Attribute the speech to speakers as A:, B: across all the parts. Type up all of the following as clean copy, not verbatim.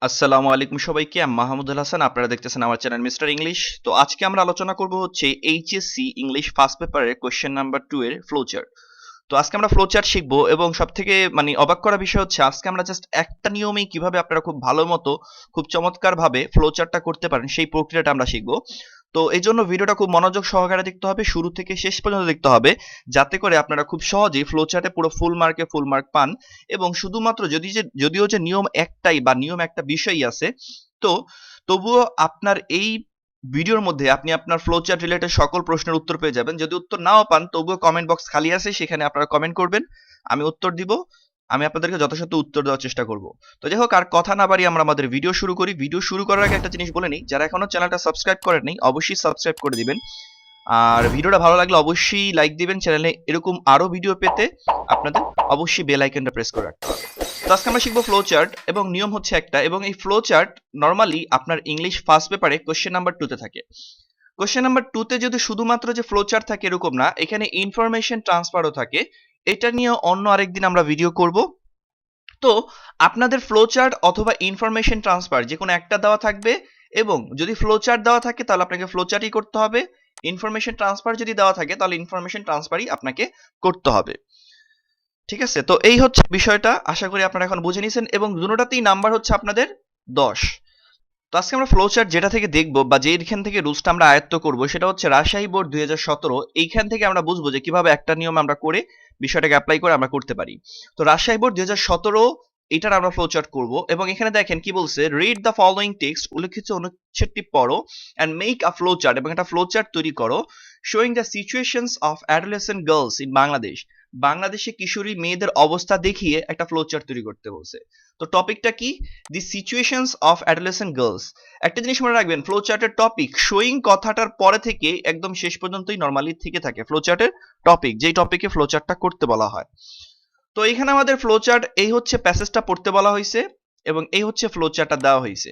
A: আসসালামু আলাইকুম সবাইকে। আমি মাহমুদুল হাসান, আপনারা দেখতেছেন আমার চ্যানেল মিস্টার ইংলিশ। তো আজকে আমরা আলোচনা করব হচ্ছে এইচএসসি ইংলিশ ফার্স্ট পেপারের কোশ্চেন নাম্বার 2 এর ফ্লোচার্ট। তো আজকে আমরা ফ্লোচার্ট শিখবো এবং সবথেকে অবাক করা বিষয় হচ্ছে আজকে আমরা জাস্ট একটা নিয়মেই কিভাবে আপনারা খুব ভালো মতো খুব চমৎকার ভাবে ফ্লোচার্টটা করতে পারেন সেই প্রক্রিয়াটা আমরা শিখবো। তো এই জন্য ভিডিওটা খুব মনোযোগ সহকারে দেখতে হবে, শুরু থেকে শেষ পর্যন্ত দেখতে হবে, যাতে করে আপনারা খুব সহজেই ফ্লোচার্টে পুরো ফুল মার্ক পান। এবং শুধুমাত্র যদিও যে নিয়ম একটাই বা নিয়ম একটা বিষয়ই আছে, তো তবুও আপনার এই ভিডিওর মধ্যে আপনি আপনার ফ্লোচার্ট রিলেটেড সকল প্রশ্নের উত্তর পেয়ে যাবেন। যদি উত্তর নাও পান তবুও কমেন্ট বক্স খালি আছে, সেখানে আপনারা কমেন্ট করবেন, আমি উত্তর দিব। আমি আপনাদেরকে যথাসাধ্য উত্তর দেওয়ার চেষ্টা করব। তো যাই হোক, আর কথা না বাড়িয়ে আমরা আমাদের ভিডিও শুরু করি। ভিডিও শুরু করার আগে একটা জিনিস বলে নিই, যারা এখনো চ্যানেলটা সাবস্ক্রাইব করেননি অবশ্যই সাবস্ক্রাইব করে দিবেন। আর ভিডিওটা ভালো লাগলে অবশ্যই লাইক দিবেন। চ্যানেলে এরকম আরো ভিডিও পেতে আপনাদের অবশ্যই বেল আইকনটা প্রেস করে রাখতে হবে। তো আজকে আমরা শিখবো ফ্লো চার্ট এবং নিয়ম হচ্ছে একটা, এবং এই ফ্লো চার্ট নরমালি আপনার ইংলিশ ফার্স্ট পেপারে কোশ্চেন নাম্বার 2 তে থাকে। কোশ্চেন নাম্বার 2 তে যদি শুধুমাত্র যে ফ্লো চার্ট থাকে এরকম না, এখানে ইনফরমেশন ট্রান্সফারও থাকে। এটা নিয়ে অন্য আরেকদিন আমরা ভিডিও করব। তো আপনাদের ফ্লো চার্ট অথবা ইনফরমেশন ট্রান্সফার যে কোনো একটা দেওয়া থাকবে, এবং যদি ফ্লো চার্ট দেওয়া থাকে তাহলে আপনাকে ফ্লো চার্টই করতে হবে। ইনফরমেশন ট্রান্সফার যদি দেওয়া থাকে তাহলে ইনফরমেশন ট্রান্সফারই আপনাকে করতে হবে। ঠিক আছে, তো এই হচ্ছে বিষয়টা। আশা করি আপনারা এখন বুঝে নিয়েছেন, এবং দুটোটাতেই নাম্বার হচ্ছে আপনাদের 10। তো আজকে আমরা ফ্লোচার্ট যেটা থেকে দেখবো বা যেখান থেকে রুলসটা আমরা আয়ত্ত করব সেটা হচ্ছে রাজশাহী বোর্ড 2017। এইখান থেকে আমরা বুঝবো যে কিভাবে একটা নিয়ম আমরা করে বিষয়টাকে অ্যাপ্লাই করে আমরা করতে পারি। তো রাজশাহী বোর্ড 2017 এটার আমরা ফ্লোচার্ট করব, এবং এখানে দেখেন কি বলছে, রিড দ্য ফলোইং টেক্সট, উল্লেখিত অনুচ্ছেদটি পড়ো, অ্যান্ড মেক আ ফ্লোচার্ট, এবং একটা ফ্লোচার্ট তৈরি করো, showing the situations of adolescent girls in Bangladesh. বাংলাদেশে কিশোরী মেয়েদের অবস্থা দেখিয়ে একটা ফ্লোচার্ট তৈরি করতে বলছে। তো টপিকটা কি? দি সিচুয়েশনস অফ অ্যাডোলেসেন্ট গার্লস। একটা জিনিস মনে রাখবেন, ফ্লো চার্টের টপিক শোয়িং কথাটার পরে থেকে একদম শেষ পর্যন্তই নরমালি থেকে থাকে ফ্লো চার্টের টপিক, যেই টপিকে ফ্লো চার্টটা করতে বলা হয়। তো এখানে আমাদের ফ্লো চার্ট, এই হচ্ছে প্যাসেজটা পড়তে বলা হয়েছে এবং এই হচ্ছে ফ্লো চার্টটা দেওয়া হয়েছে।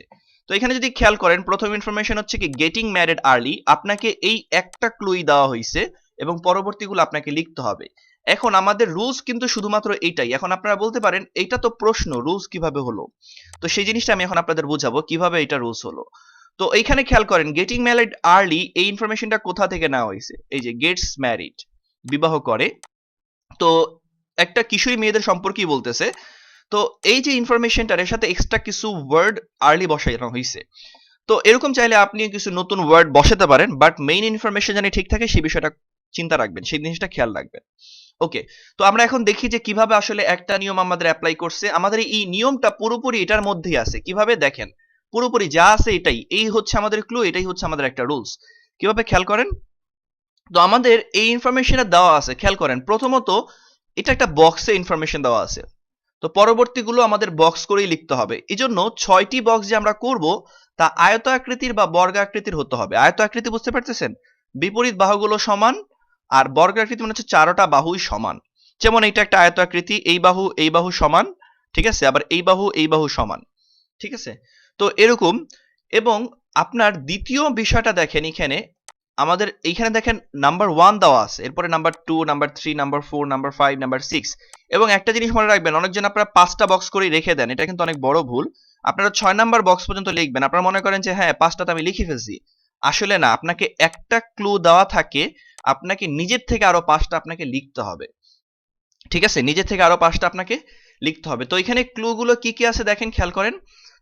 A: তো এখানে যদি খেয়াল করেন, প্রথম ইনফরমেশন হচ্ছে কি গেটিং ম্যারিড আর্লি। আপনাকে এই একটা ক্লুই দেওয়া হয়েছে এবং পরবর্তীগুলো আপনাকে লিখতে হবে। এখন আমাদের রুলস কিন্তু শুধুমাত্র এইটাই। এখন আপনারা বলতে পারেন এইটা তো প্রশ্ন, রুলস কিভাবে হলো? তো সেই জিনিসটা আমি এখন আপনাদের বোঝাবো কিভাবে এটা রুলস হলো। তো এইখানে খেয়াল করেন, গেটিং ম্যারিড আর্লি এই ইনফরমেশনটা কোথা থেকে নেওয়া হয়েছে? এই যে গেটস ম্যারিড, বিবাহ করে। তো একটা কিশোরী মেয়েদের সম্পর্কেই বলতেছে। তো এই যে ইনফরমেশনটার এর সাথে এক্সট্রা কিছু ওয়ার্ড আর্লি বসানো হয়েছে। তো এরকম চাইলে আপনি কিছু নতুন ওয়ার্ড বসাতে পারেন, বাট মেইন ইনফরমেশন জানি ঠিক থাকে সেই বিষয়টা চিন্তা রাখবেন, সেই জিনিসটা খেয়াল রাখবেন। ওকে, তো আমরা এখন দেখি যে কিভাবে আসলে একটা নিয়ম আমাদের অ্যাপ্লাই করছে। আমাদের এই নিয়মটা পুরোপুরি এটার মধ্যেই আছে। কিভাবে দেখেন, পুরোপুরি যা আছে এটাই, এই হচ্ছে আমাদের ক্লু, এটাই হচ্ছে আমাদের একটা রুলস। কিভাবে খেয়াল করেন, তো আমাদের এই ইনফরমেশনটা দেওয়া আছে, খেয়াল করেন। প্রথমত এটা একটা বক্সে ইনফরমেশন দেওয়া আছে, তো পরবর্তীগুলো আমাদের বক্স করেই লিখতে হবে। এই জন্য 6টি বক্স যে আমরা করব তা আয়ত আকৃতির বা বর্গাকৃতির হতে হবে। আয়ত আকৃতি বুঝতে পারতেছেন, বিপরীত বাহুগুলো সমান, আর বর্গাকৃতি মানে হচ্ছে চারোটা বাহুই সমান। যেমন এটা একটা আয়ত আকৃতি, এই বাহু সমান, ঠিক আছে, আবার এই বাহু সমান, ঠিক আছে। তো এরকম, এবং আপনার দ্বিতীয় বিষয়টা দেখেন, এখানে আমাদের এইখানে দেখেন নাম্বার 1 দেওয়া আছে, এরপরে number 2, number 3, number 4, number 5, number 6। এবং একটা জিনিস মনে রাখবেন, অনেকজন আপনারা 5টা বক্স করে রেখে দেন, এটা কিন্তু অনেক বড় ভুল। আপনারা 6 নাম্বার বক্স পর্যন্ত লিখবেন। আপনারা মনে করেন যে হ্যাঁ 5টা তো আমি লিখে ফেলছি, আসলে না, আপনাকে একটা ক্লু দেওয়া থাকে, আপনাকে নিজের থেকে আরো 5টা আপনাকে লিখতে হবে। ঠিক আছে, নিজের থেকে আরো 5টা আপনাকে লিখতে হবে। তো এখানে ক্লু গুলো কি কি আছে দেখেন, খেয়াল করেন।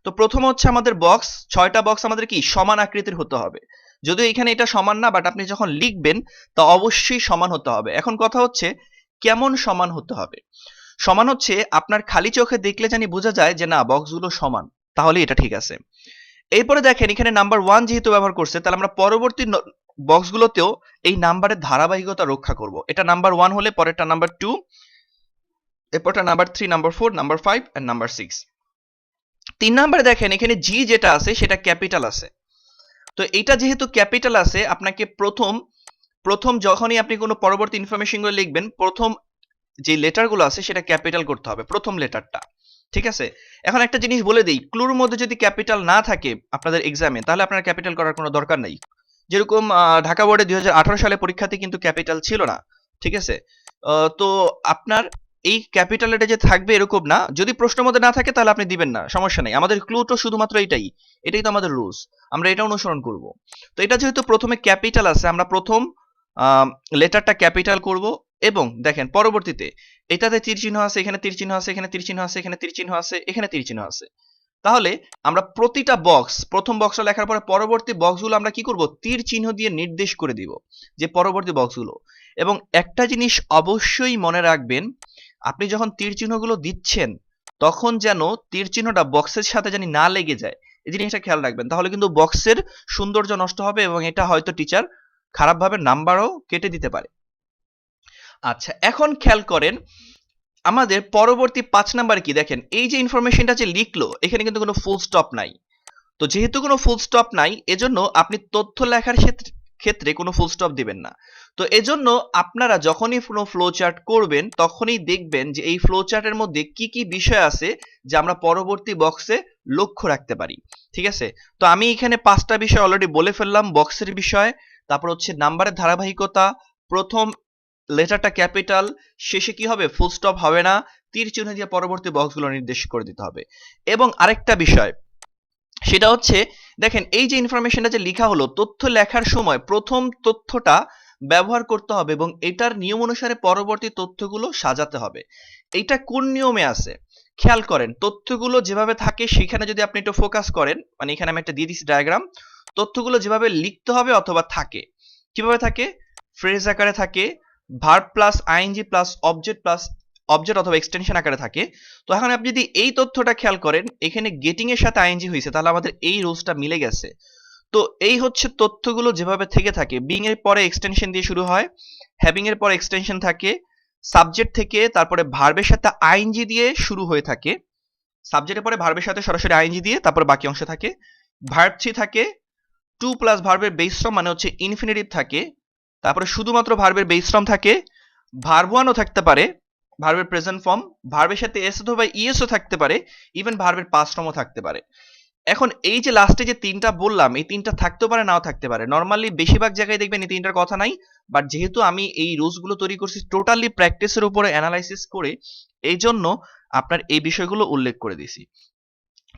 A: তো প্রথম হচ্ছে আমাদের বক্স, 6টা বক্স আমাদের কি সমান আকৃতির হতে হবে। যদিও এখানে এটা সমান না, বাট আপনি যখন লিখবেন তা অবশ্যই সমান হতে হবে। এখন কথা হচ্ছে কেমন সমান হতে হবে। সমান হচ্ছে আপনার খালি চোখে দেখলে জানি বোঝা যায় যে না বক্সগুলো সমান, তাহলে এটা ঠিক আছে। এরপরে দেখেন এখানে নাম্বার 1 যেহেতু ব্যবহার করছে, তাহলে আমরা পরবর্তী বক্সগুলোতেও এই নাম্বারের ধারাবাহিকতা রক্ষা করব। এটা নাম্বার 1 হলে পরেরটা নাম্বার 2, এরপরটা number 3, number 4, number 5 and number 6। 3 নম্বরে দেখেন এখানে জি যেটা আছে সেটা ক্যাপিটাল আছে। তো এটা যেহেতু ক্যাপিটাল আছে, আপনাকে প্রথম যখনই আপনি কোনো পরবর্তী ইনফরমেশন গুলো লিখবেন, প্রথম যে লেটার গুলো আছে সেটা ক্যাপিটাল করতে হবে, প্রথম লেটারটা। ঠিক আছে, এখন একটা জিনিস বলে দিই, ক্লুর মধ্যে যদি ক্যাপিটাল না থাকে আপনাদের এক্সামে, তাহলে আপনার ক্যাপিটাল করার কোনো দরকার নেই। যেরকম ঢাকা বোর্ডে 2018 সালে পরীক্ষাতে কিন্তু ক্যাপিটাল ছিল না। ঠিক আছে, তো আপনার এই ক্যাপিটাল লেটার যে থাকবে এরকম না, যদি প্রশ্নের মধ্যে না থাকে তাহলে আপনি দিবেন না, সমস্যা নেই। আমাদের ক্লুটো শুধুমাত্র এটাই তো আমাদের রুলস, আমরা এটা অনুসরণ করব। তো এটা যেহেতু প্রথমে ক্যাপিটাল আছে, আমরা প্রথম লেটারটা ক্যাপিটাল করব, এবং দেখেন পরবর্তীতে এটাতে তীর চিহ্ন আছে, এখানে তীর চিহ্ন আছে, এখানে তীর চিহ্ন আছে, এখানে তীর চিহ্ন আছে, এখানে তীর চিহ্ন আছে। তাহলে আমরা প্রতিটা বক্স, প্রথম বক্সটা লেখার পরে পরবর্তী বক্সগুলো আমরা কি করব, তীর চিহ্ন দিয়ে নির্দেশ করে দিব যে পরবর্তী বক্সগুলো। এবং একটা জিনিস অবশ্যই মনে রাখবেন, আপনি যখন তীর চিহ্নগুলো দিচ্ছেন তখন যেন তীর চিহ্নটা বক্সের সাথে জানি না লেগে যায়, এই জিনিসটা খেয়াল রাখবেন, তাহলে কিন্তু বক্সের সৌন্দর্য নষ্ট হবে এবং এটা হয়তো টিচার খারাপভাবে নাম্বারও কেটে দিতে পারে। আচ্ছা, এখন খেয়াল করেন আমাদের পরবর্তী 5 নাম্বার কি, দেখেন এই যে ইনফরমেশনটা যে লিখলো এখানে কিন্তু কোনো ফুল স্টপ নাই। তো যেহেতু কোনো ফুল স্টপ নাই, এজন্য আপনি তথ্য লেখার ক্ষেত্রে কোনো ফুল স্টপ দিবেন না। তো এজন্য আপনারা যখনই কোনো ফ্লো চার্ট করবেন তখনই দেখবেন যে এই ফ্লো চার্টের মধ্যে কি কি বিষয় আছে যে আমরা পরবর্তী বক্সে লক্ষ্য রাখতে পারি। ঠিক আছে, তো আমি এখানে 5টা বিষয় অলরেডি বলে ফেললাম, বক্সের বিষয়, তারপর হচ্ছে নাম্বারের ধারাবাহিকতা, প্রথম লেটারটা ক্যাপিটাল, শেষে কি হবে, ফুল স্টপ হবে না, তীর চিহ্ন দিয়ে পরবর্তী বক্সগুলো নির্দেশ করে দিতে হবে। এবং আরেকটা বিষয় সেটা হচ্ছে, দেখেন এই যে ইনফরমেশনটা যে লেখা হলো, তথ্য লেখার সময় প্রথম তথ্যটা ব্যবহার করতে হবে এবং এটার নিয়ম অনুসারে পরবর্তী তথ্যগুলো সাজাতে হবে। এইটা কোন নিয়মে আছে খেয়াল করেন, তথ্যগুলো যেভাবে থাকে সেখানে যদি আপনি একটু ফোকাস করেন, মানে এখানে আমি একটা দিয়ে দিচ্ছি ডায়াগ্রাম, তথ্যগুলো যেভাবে লিখতে হবে অথবা থাকে, কিভাবে থাকে, ফ্রেজ আকারে থাকে, verb plus ING plus object অথবা এক্সটেনশন আকারে থাকে। তো এখন আপনি যদি এই তথ্যটা খেয়াল করেন, এখানে গেটিং এর সাথে আইএনজি হয়েছে, তাহলে আমাদের এই রুলসটা মিলে গেছে। তো এই হচ্ছে তথ্যগুলো যেভাবে থেকে থাকে, বিং এর পরে এক্সটেনশন দিয়ে শুরু হয়, হ্যাভিং এর পরে এক্সটেনশন থাকে, সাবজেক্ট থেকে তারপরে ভার্বের সাথে আইএনজি দিয়ে শুরু হয়ে থাকে, সাবজেক্টের পরে ভার্বের সাথে সরাসরি আইএনজি দিয়ে তারপর বাকি অংশ থাকে, ভার্ব 3 থাকে, টু প্লাস ভার্বের বেস ফর্ম মানে হচ্ছে ইনফিনিটিভ থাকে, তারপরে শুধুমাত্র ভার্বের বেস ফর্ম থাকে, ভার্ব 1ও থাকতে পারে, ভার্বের প্রেজেন্ট ফর্ম, ভার্বের সাথে এস অথবা ইএসও থাকতে পারে, ইভেন ভার্বের পাস্ট ফর্মও থাকতে পারে। এখন এই যে লাস্টে যে তিনটা বললাম, এই তিনটা থাকতেও পারে নাও থাকতে পারে, নর্মালি বেশিরভাগ জায়গায় দেখবেন এই তিনটার কথা নাই, বাট যেহেতু আমি এই রুলস গুলো তৈরি করছি টোটালি প্র্যাকটিসের উপরে অ্যানালাইসিস করে, এই জন্য আপনার এই বিষয়গুলো উল্লেখ করে দিছি।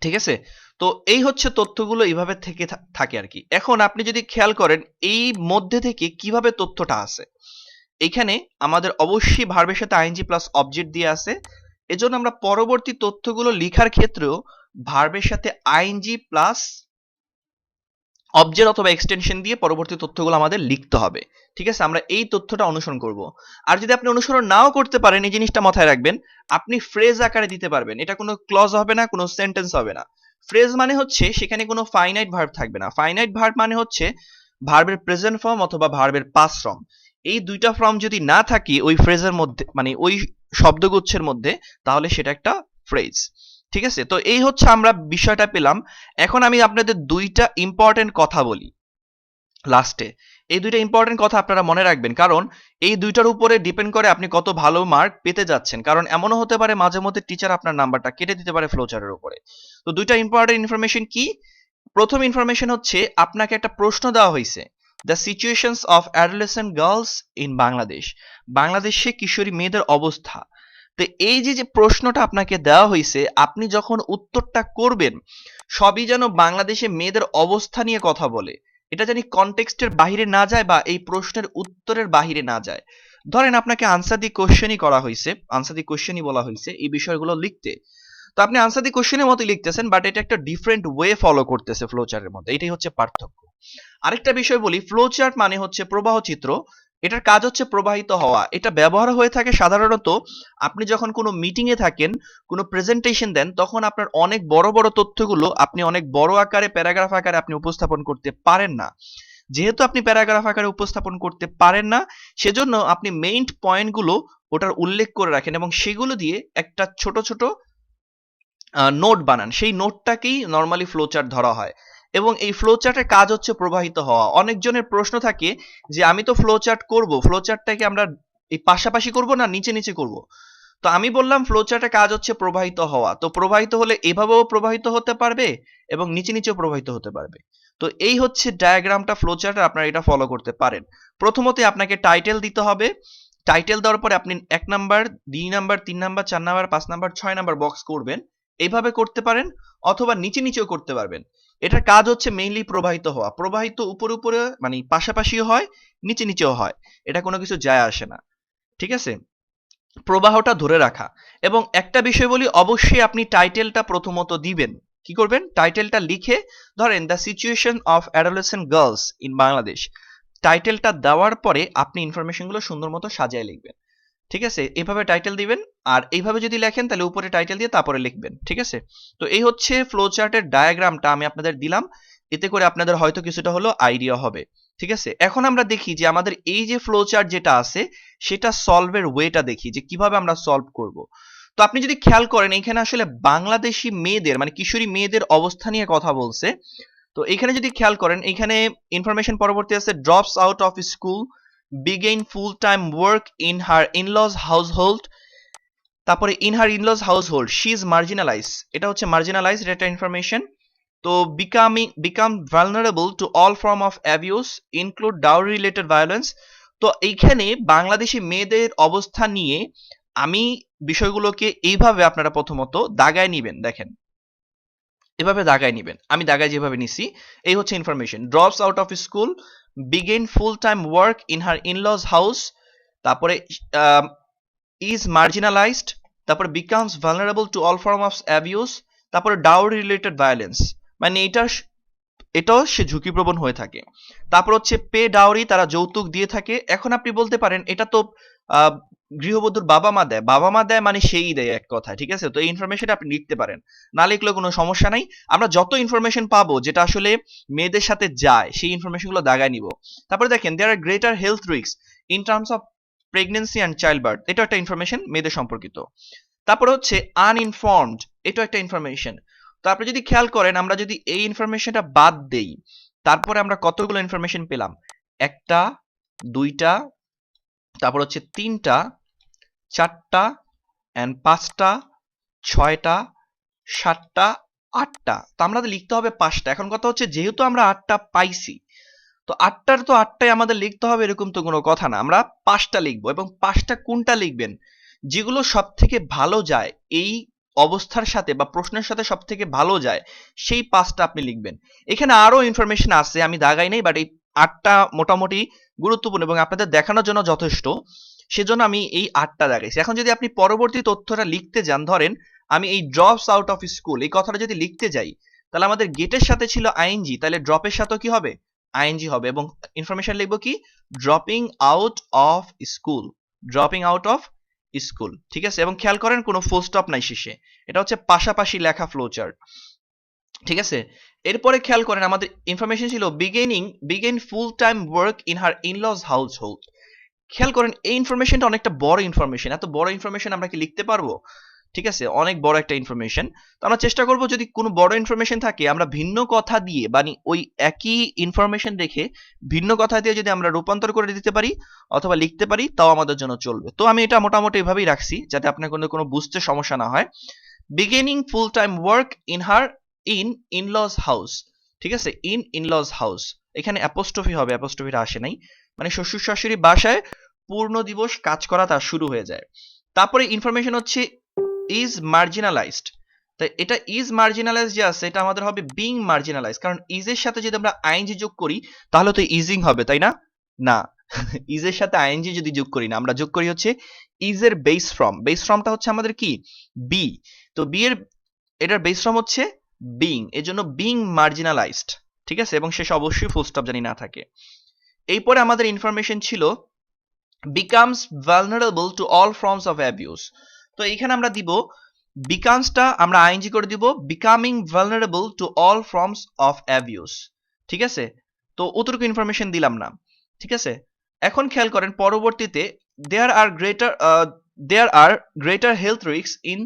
A: ঠিক আছে, তো এই হচ্ছে তথ্যগুলো এইভাবে থেকে থাকে আর কি। এখন আপনি যদি খেয়াল করেন এই মধ্যে থেকে কিভাবে তথ্যটা আসে, এখানে আমাদের অবশ্যই ভার্বের সাথে আইএনজি প্লাস অবজেক্ট দিয়ে আছে, এজন্য আমরা পরবর্তী তথ্যগুলো লেখার ক্ষেত্রেও ভার্বের সাথে আইএনজি প্লাস অবজেক্ট অথবা এক্সটেনশন দিয়ে পরবর্তী তথ্যগুলো আমাদের লিখতে হবে। ঠিক আছে, আমরা এই তথ্যটা অনুসরণ করব। আর যদি আপনি অনুসরণ নাও করতে পারেন, এই জিনিসটা মাথায় রাখবেন, আপনি ফ্রেজ আকারে দিতে পারবেন, এটা কোনো ক্লজ হবে না, কোনো সেন্টেন্স হবে না। ফ্রেজ মানে হচ্ছে সেখানে কোনো ফাইনাইট ভার্ব থাকবে না, ফাইনাইট ভার্ব মানে হচ্ছে ভার্বের প্রেজেন্ট ফর্ম অথবা ভার্বের পাস্ট ফর্ম, এই দুইটা ফর্ম যদি না থাকে ওই ফ্রেজের মধ্যে, মানে ওই শব্দগুচ্ছের মধ্যে, তাহলে সেটা একটা ফ্রেজ। ঠিক আছে, তো এই হচ্ছে আমরা বিষয়টা পেলাম। এখন আমি আপনাদের দুইটা ইম্পর্টেন্ট কথা বলি লাস্টে, এই দুইটা ইম্পর্টেন্ট কথা আপনারা মনে রাখবেন, কারণ এই দুইটার উপরে ডিপেন্ড করে আপনি কত ভালো মার্ক পেতে যাচ্ছেন, কারণ এমনও হতে পারে মাঝে মধ্যে টিচার আপনার নাম্বারটা কেটে দিতে পারে ফ্লোচার্টের উপরে। তো দুইটা ইম্পর্টেন্ট ইনফরমেশন কি, প্রথম ইনফরমেশন হচ্ছে আপনাকে একটা প্রশ্ন দেওয়া হয়েছে, the situations of adolescent girls in Bangladesh, বাংলাদেশে কিশোরী মেয়েদের অবস্থা। তো এই যে যে প্রশ্নটা আপনাকে দেওয়া হয়েছে, আপনি যখন উত্তরটা করবেন সবই যেন বাংলাদেশে মেয়েদের অবস্থা নিয়ে কথা বলে, এটা জানি কনটেক্সটের বাহিরে না যায় বা এই প্রশ্নের উত্তরের বাহিরে না যায়। ধরেন আপনাকে আনসার দি কোশ্চেনই করা হয়েছে, আনসার দি কোশ্চেনই বলা হয়েছে এই বিষয়গুলো লিখতে, তো আপনি আনসার দি কোশ্চেনের মতো লিখতেছেন, বাট এটা একটা ডিফারেন্ট ওয়ে ফলো করতেছে ফ্লোচার্টের মধ্যে, এটাই হচ্ছে পার্থক্য। আরেকটা বিষয় বলি, ফ্লোচার্ট মানে হচ্ছে প্রবাহ চিত্র, এটার কাজ হচ্ছে প্রবাহিত হওয়া, এটা ব্যবহার হয়ে থাকে সাধারণত আপনি যখন কোনো মিটিং এ থাকেন, কোনো প্রেজেন্টেশন দেন, তখন আপনার অনেক বড় বড় তথ্যগুলো আপনি অনেক বড় আকারে প্যারাগ্রাফ আকারে আপনি উপস্থাপন করতে পারেন না। যেহেতু আপনি প্যারাগ্রাফ আকারে উপস্থাপন করতে পারেন না, সেজন্য আপনি মেইন পয়েন্টগুলো ওটার উল্লেখ করে রাখেন এবং সেগুলো দিয়ে একটা ছোট ছোট নোট বানান, সেই নোটটাকেই নর্মালি ফ্লোচার্ট ধরা হয়। এবং এই ফ্লোচার্টের কাজ হচ্ছে প্রবাহিত হওয়া। অনেকজনের প্রশ্ন থাকে যে আমি তো ফ্লোচার্ট করব, ফ্লোচার্টটাকে আমরা এই পাশাপাশি করব না নিচে নিচে করব। তো আমি বললাম ফ্লোচার্টের কাজ হচ্ছে প্রবাহিত হওয়া, তো প্রবাহিত হলে এভাবেও প্রবাহিত হতে পারবে এবং নিচে নিচেও প্রবাহিত হতে পারবে। তো এই হচ্ছে ডায়াগ্রামটা ফ্লোচার্ট, আপনারা এটা ফলো করতে পারেন। প্রথমত আপনাকে টাইটেল দিতে হবে, টাইটেল দেওয়ার পরে আপনি 1 number 2 number 3 number 4 number 5 number 6 number box করবেন, এইভাবে করতে পারেন অথবা নিচে নিচেও করতে পারবেন। এটার কাজ হচ্ছে মেইনলি প্রবাহিত হওয়া, প্রবাহিত উপরে উপরে মানে পাশাপাশিও হয়, নিচে নিচেও হয়, এটা কোনো কিছু যায় আসে না, ঠিক আছে? প্রবাহটা ধরে রাখা। এবং একটা বিষয় বলি, অবশ্যই আপনি টাইটেলটা প্রথমত দিবেন। কি করবেন? টাইটেলটা লিখে ধরেন the situation of adolescent girls in Bangladesh, টাইটেলটা দেওয়ার পরে আপনি ইনফরমেশনগুলো সুন্দর মতো সাজিয়ে লিখবেন, ঠিক আছে? এভাবে টাইটেল দিবেন, আর এইভাবে যদি লেখেন তাহলে উপরে টাইটেল দিয়ে তারপরে লিখবেন, ঠিক আছে? তো এই হচ্ছে ফ্লো চার্টের ডায়াগ্রামটা আমি আপনাদের দিলাম, এতে করে আপনাদের হয়তো কিছুটা হলো আইডিয়া হবে, ঠিক আছে? এখন আমরা দেখি যে আমাদের এই যে ফ্লো চার্ট যেটা আছে সেটা সলভের ওয়েটা দেখি যে কিভাবে আমরা সলভ করব। তো আপনি যদি খেয়াল করেন এখানে আসলে বাংলাদেশি মেয়েদের মানে কিশোরী মেয়েদের অবস্থা নিয়ে কথা বলছে। তো এখানে যদি খেয়াল করেন এখানে ইনফরমেশন পরবর্তী আছে drops out of school, begin full-time work in her in-laws household, তারপরে in her in-laws household she is marginalized, এটা হচ্ছে marginalized, এটা একটা ইনফরমেশন। তো become vulnerable to all form of abuse include dowry related violence। তো এইখানে বাংলাদেশি মেয়েদের অবস্থা নিয়ে আমি বিষয়গুলোকে এইভাবে আপনারা প্রথমত দাগায় নিবেন, দেখেন এভাবে দাগায় নিবেন, আমি দাগায় যেভাবে নিছি এই হচ্ছে information. Drops out of school, begin full time work in her in-laws house, তারপরে ইজ মার্জিনালাইজড, তারপরে becomes vulnerable to all form of abuse, তারপরে ডাউরি রিলেটেড ভায়োলেন্স, মানে এটাও সে ঝুঁকিপ্রবণ হয়ে থাকে। তারপর হচ্ছে পে ডাউরি, তারা যৌতুক দিয়ে থাকে। এখন আপনি বলতে পারেন এটা তো গৃহবধূর বাবা মা দেয়, বাবা মা দেয় মানে সেই দেয় এক কথা, ঠিক আছে? তো এই ইনফরমেশনটা আপনি লিখতে পারেন, না লিখলেও কোনো সমস্যা নাই। আমরা যত ইনফরমেশন পাবো যেটা আসলে মেয়েদের সাথে যায় সেই ইনফরমেশনগুলো দাগায় নিব। তারপরে দেখেন there are greater health risk in terms of pregnancy and childbirth, এটা একটা ইনফরমেশন মেয়েদের সম্পর্কিত। তারপরে হচ্ছে আনইনফর্মড, এটা একটা ইনফরমেশন। তো আপনি যদি খেয়াল করেন আমরা যদি এই ইনফরমেশনটা বাদ দেই তারপরে আমরা কতগুলো ইনফরমেশন পেলাম, একটা, দুইটা, তারপর হচ্ছে তিনটা, চারটা, এন্ড পাঁচটা, ছয়টা, সাতটা, আটটা। তো আমাদের লিখতে হবে পাঁচটা। এখন কথা হচ্ছে যেহেতু আমরা আটটা পাইছি তো আটটার তো আটটাই আমাদের লিখতে হবে এরকম তো কোনো কথা না, আমরা পাঁচটা লিখবো। এবং পাঁচটা কোনটা লিখবেন? যেগুলো সব থেকে ভালো যায় এই অবস্থার সাথে বা প্রশ্নের সাথে সব থেকে ভালো যায় সেই পাঁচটা আপনি লিখবেন। এখানে আরো ইনফরমেশন আছে আমি দাগাই নেই, বাট এই আটটা মোটামুটি গুরুত্বপূর্ণ এবং আপনাদের দেখানোর জন্য যথেষ্ট, সেজন্য আমি এই আটটা দেখাইছি। এখন যদি আপনি পরবর্তী তথ্যটা লিখতে যান, ধরেন আমি এই ড্রপস আউট অফ স্কুল এই কথাটা যদি লিখতে যাই তাহলে আমাদের গেটের সাথে ছিল আইএনজি, তাহলে ড্রপের সাথেও কি হবে? আইএনজি হবে। এবং ইনফরমেশন লিখবো কি? Dropping out of school, dropping out of school, ঠিক আছে? এবং খেয়াল করেন কোনো ফুল স্টপ নাই শেষে, এটা হচ্ছে পাশাপাশি লেখা ফ্লো চার্ট, ঠিক আছে? এরপরে খেয়াল করেন আমাদের ইনফরমেশন ছিল begin full time work in her in-laws household. খেয়াল করেন এই ইনফরমেশনটা অনেকটা বড় ইনফরমেশন, এত বড় ইনফরমেশন আমরা কি লিখতে পারবো? ঠিক আছে, অনেক বড় একটা ইনফরমেশন। তো আমরা চেষ্টা করব যদি কোনো বড় ইনফরমেশন থাকে আমরা ভিন্ন কথা দিয়ে মানে ওই একই ইনফরমেশন রেখে ভিন্ন কথা দিয়ে যদি আমরা রূপান্তর করে দিতে পারি অথবা লিখতে পারি তাও আমাদের জন্য চলবে। তো আমি এটা মোটামুটি এভাবেই রাখছি যাতে আপনার কোনো বুঝতে সমস্যা না হয়। Beginning full time work in her in-laws house, ঠিক আছে? ইনলজ হাউস, এখানে অ্যাপোস্ট্রফি হবে, অ্যাপোস্ট্রফিটা আসে নাই, মানে শ্বশুর শাশুড়ি বাসায় পূর্ণ দিবস কাজ করা তার শুরু হয়ে যায়। তারপরে ইনফরমেশন হচ্ছে ইজ মার্জিনালাইজড, তাই এটা ইজ মার্জিনালাইজড যে আছে এটা আমাদের হবে বিং মার্জিনালাইজড, কারণ ইজ এর সাথে যদি আমরা আইএনজি যোগ করি তাহলে তো ইজিং হবে, তাই না? না, ইজ এর সাথে আইএনজি যদি যোগ করি না, আমরা যোগ করি হচ্ছে ইজ এর বেস ফর্ম, বেস ফর্মটা হচ্ছে আমাদের কি? বি। তো বি এর এটার বেস ফর্ম হচ্ছে বিং, এজন্য বিং মার্জিনালাইজড, ঠিক আছে? এবং শেষ অবশ্যই ফুল স্টপ জানি না থাকে। এরপরে আমাদের ইনফরমেশন ছিল becomes vulnerable to all forms of abuse। তো এখানে আমরা দিব becomes-টা আমরা আইএনজি করে দিব becoming vulnerable to all forms of abuse, ঠিক আছে? তো অতটুকু ইনফরমেশন দিলাম না, ঠিক আছে? এখন খেয়াল করেন পরবর্তীতে there are greater health risks in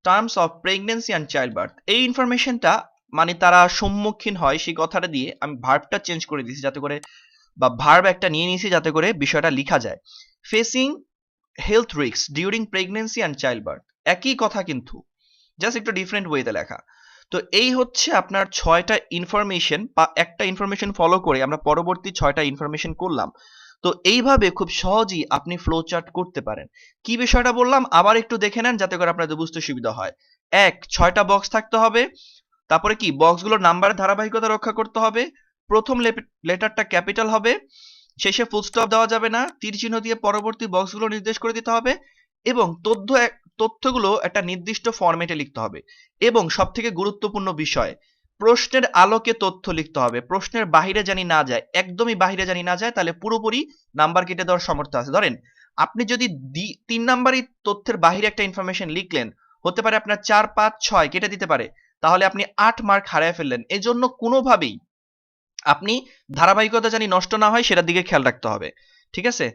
A: terms of pregnancy and childbirth। এই ইনফরমেশনটা মানে তারা সম্মুখীন হয় সেই কথাটা দিয়ে আমি ভার্বটা চেঞ্জ করে দিয়েছি যাতে করে, বা ভার্ব একটা নিয়ে নিয়েছি যাতে করে বিষয়টা লেখা যায়। Facing health risk during pregnancy and child birth, একই কথা কিন্তু জাস্ট একটু ডিফারেন্ট ওয়েতে লেখা। তো এই হচ্ছে আপনার ছয়টা ইনফরমেশন বা একটা ইনফরমেশন ফলো করে আমরা পরবর্তী ছয়টা ইনফরমেশন করলাম। তো এইভাবে খুব সহজেই আপনি ফ্লো চার্ট করতে পারেন। কি বিষয়টা বললাম আবার একটু দেখে নেন যাতে করে আপনাদের বুঝতে সুবিধা হয়। ১ ৬টা বক্স থাকতে হবে। তারপরে কি বক্সগুলোর নাম্বারের ধারাবাহিকতা রক্ষা করতে হবে। প্রথম লেটারটা ক্যাপিটাল হবে। শেষে ফুল স্টপ দেওয়া যাবে না। তীর চিহ্ন দিয়ে পরবর্তী বক্সগুলো নির্দেশ করে দিতে হবে এবং তথ্যগুলো একটা নির্দিষ্ট ফরম্যাটে লিখতে হবে এবং সবথেকে গুরুত্বপূর্ণ বিষয় প্রশ্নের আলোকে তথ্য লিখতে হবে। প্রশ্নের বাহিরে জানি না যায়, একদমই বাহিরে জানি না যায়, তাহলে পুরোপুরি নাম্বার কেটে দেওয়ার সামর্থ্য আছে। ধরেন আপনি যদি ৩ নাম্বারই তথ্যের বাহিরে একটা ইনফরমেশন লিখলেন, হতে পারে আপনার ৪ ৫ ৬ কেটে দিতে পারে, তাহলে আপনি ৮ মার্ক হারিয়ে ফেললেন। এজন্য কোনোভাবেই আপনি ধারাবাহিকতা জানি নষ্ট না হয় সেটার দিকে খেয়াল রাখতে হবে। ঠিক আছে?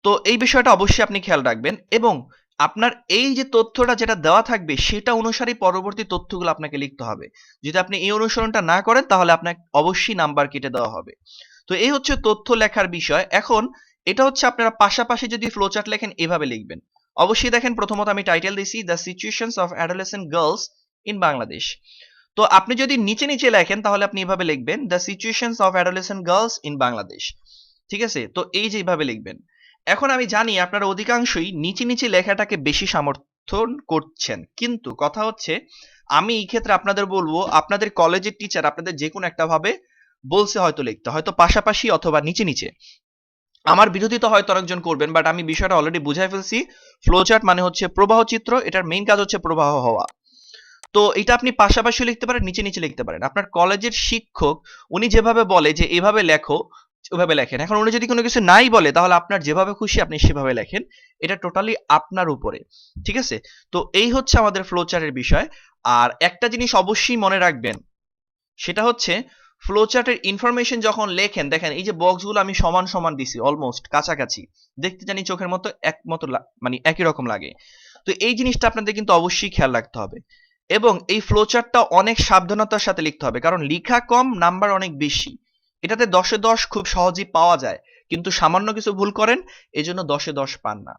A: তো এই বিষয়টা অবশ্যই আপনি খেয়াল রাখবেন এবং আপনার এই যে তথ্যটা যেটা দেওয়া থাকবে সেটা অনুসারেই পরবর্তী তথ্যগুলো আপনাকে লিখতে হবে। যদি আপনি এই অনুসরণটা না করেন তাহলে আপনাকে অবশ্যই নাম্বার কেটে দেওয়া হবে। তো এই হচ্ছে তথ্য লেখার বিষয়। এখন এটা হচ্ছে আপনারা পাশাপাশি যদি ফ্লোচার্ট লেখেন এভাবে লিখবেন। অবশ্যই দেখেন প্রথমত আমি টাইটেল দিছি the situations of adolescent girls in Bangladesh. তো আপনি যদি নিচে নিচে লেখেন তাহলে আপনি এভাবে লিখবেন the situations of adolescent girls in Bangladesh. ঠিক আছে? তো এই যে এইভাবে লিখবেন। এখন আমি জানি আপনারা অধিকাংশই নিচে নিচে লেখাটাকে বেশি সমর্থন করছেন, কিন্তু কথা হচ্ছে আমি এই ক্ষেত্রে আপনাদের বলবো আপনাদের কলেজের টিচার আপনাদের যে কোনো একটা ভাবে বলছে হয়তো লিখতে, হয়তো পাশাপাশি অথবা নিচে নিচে। আমার বিরোধিতা হয়তো অনেকজন করবেন, বাট আমি বিষয়টা অলরেডি বুঝাই ফেলছি। ফ্লোচার্ট মানে হচ্ছে প্রবাহ চিত্র, এটার মেইন কাজ হচ্ছে প্রবাহ হওয়া। তো এটা আপনি পাশাপাশি লিখতে পারেন, নিচে নিচে লিখতে পারেন। আপনার কলেজের শিক্ষক উনি যেভাবে বলে যে এভাবে লেখো, ওভাবে লেখেন। এখন উনি যদি কোনো কিছু নাই বলে তাহলে আপনার যেভাবে খুশি আপনি সেভাবে লেখেন। এটা টোটালি আপনার উপরে। ঠিক আছে? তো এই হচ্ছে আমাদের ফ্লোচার্টের বিষয়। আর একটা জিনিস অবশ্যই মনে রাখবেন, সেটা হচ্ছে ফ্লোচার্টের ইনফরমেশন যখন লেখেন, দেখেন এই যে বক্সগুলো আমি সমান সমান দিছি, অলমোস্ট কাছাকাছি, দেখতে জানি চোখের মতো একমতো মানে একই রকম লাগে। তো এই জিনিসটা আপনাদের কিন্তু অবশ্যই খেয়াল রাখতে হবে এবং এই ফ্লোচার্টটা অনেক সাবধানতার সাথে লিখতে হবে, কারণ লিখা কম নাম্বার অনেক বেশি। এটাতে 10-এ 10 খুব সহজেই পাওয়া যায়, কিন্তু সামান্য কিছু ভুল করেন এজন্য 10-এ 10 পান না।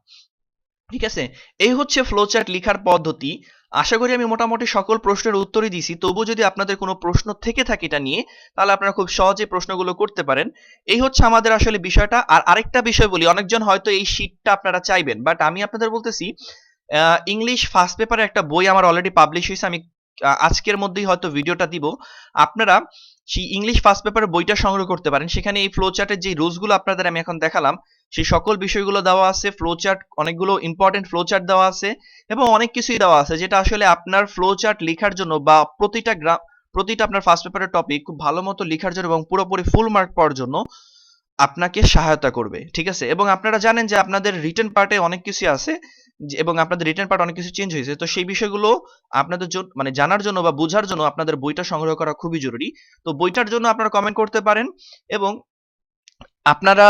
A: ঠিক আছে? এই হচ্ছে ফ্লোচার্ট লিখার পদ্ধতি। আশা করি আমি মোটামুটি সকল প্রশ্নের উত্তরই দিছি। তবুও যদি আপনাদের কোনো প্রশ্ন থেকে থাকে এটা নিয়ে, তাহলে আপনারা খুব সহজেই প্রশ্নগুলো করতে পারেন। এই হচ্ছে আমাদের আসলে বিষয়টা। আর আরেকটা বিষয় বলি, অনেকজন হয়তো এই শীটটা আপনারা চাইবেন, বাট আমি আপনাদের বলতেছি ইংলিশ ফার্স্ট পেপারে একটা বই আমার অলরেডি পাবলিশ হয়েছে। আমি আজকের মধ্যেই হয়তো ভিডিওটা দিব। আপনারা সেই ইংলিশ ফার্স্ট পেপারের বইটা সংগ্রহ করতে পারেন। সেখানে এই ফ্লোচার্টের যে রুলসগুলো আপনাদের আমি এখন দেখালাম সেই সকল বিষয়গুলো দেওয়া আছে। ফ্লোচার্ট অনেকগুলো ইম্পর্টেন্ট ফ্লোচার্ট দেওয়া আছে এবং অনেক কিছুই দেওয়া আছে যেটা আসলে আপনার ফ্লোচার্ট লেখার জন্য বা প্রতিটা আপনার ফার্স্ট পেপারের টপিক খুব ভালো মতো লেখার জন্য এবং পুরোপুরি ফুল মার্ক পাওয়ার জন্য আপনাকে সহায়তা করবে। ঠিক আছে? এবং আপনারা জানেন যে আপনাদের রিটেন পার্টে অনেক কিছু আছে এবং আপনাদের রিটেন পার্ট অনেক কিছু চেঞ্জ হয়েছে। তো সেই বিষয়গুলো আপনাদের জন্য মানে জানার জন্য বা বোঝার জন্য আপনাদের বইটা সংগ্রহ করা খুবই জরুরি। তো বইটার জন্য আপনারা কমেন্ট করতে পারেন এবং আপনারা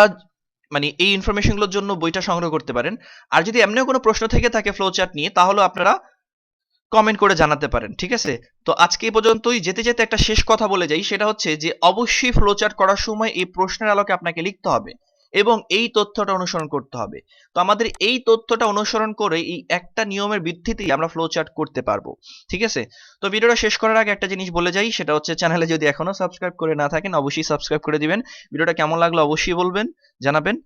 A: মানে এই ইনফরমেশন গুলোর জন্য বইটা সংগ্রহ করতে পারেন। আর যদি এমনিও কোনো প্রশ্ন থেকে থাকে ফ্লোচার্ট নিয়ে তাহলে আপনারা কমেন্ট করে জানাতে পারেন। ঠিক আছে? তো আজকে এই পর্যন্তই। যেতে যেতে একটা শেষ কথা বলে যাই, সেটা হচ্ছে যে অবশ্যই ফ্লোচার্ট করার সময় এই প্রশ্নের আলোকে আপনাকে লিখতে হবে এবং এই তথ্যটা অনুসরণ করতে হবে। তো আমাদের এই তথ্যটা অনুসরণ করে এই একটা নিয়মের ভিত্তিতেই আমরা ফ্লোচার্ট করতে পারবো। ঠিক আছে? তো ভিডিওটা শেষ করার আগে একটা জিনিস বলে যাই, সেটা হচ্ছে চ্যানেলে যদি এখনো সাবস্ক্রাইব করে না থাকেন অবশ্যই সাবস্ক্রাইব করে দিবেন। ভিডিওটা কেমন লাগলো অবশ্যই জানাবেন।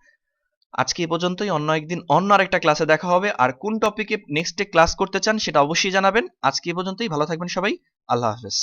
A: আজকে এই পর্যন্তই। অন্য একদিন অন্য আরেকটা ক্লাসে দেখা হবে। আর কোন টপিকে নেক্সটে ক্লাস করতে চান সেটা অবশ্যই জানাবেন। আজকে এই পর্যন্তই। ভালো থাকবেন সবাই। আল্লাহ হাফেজ।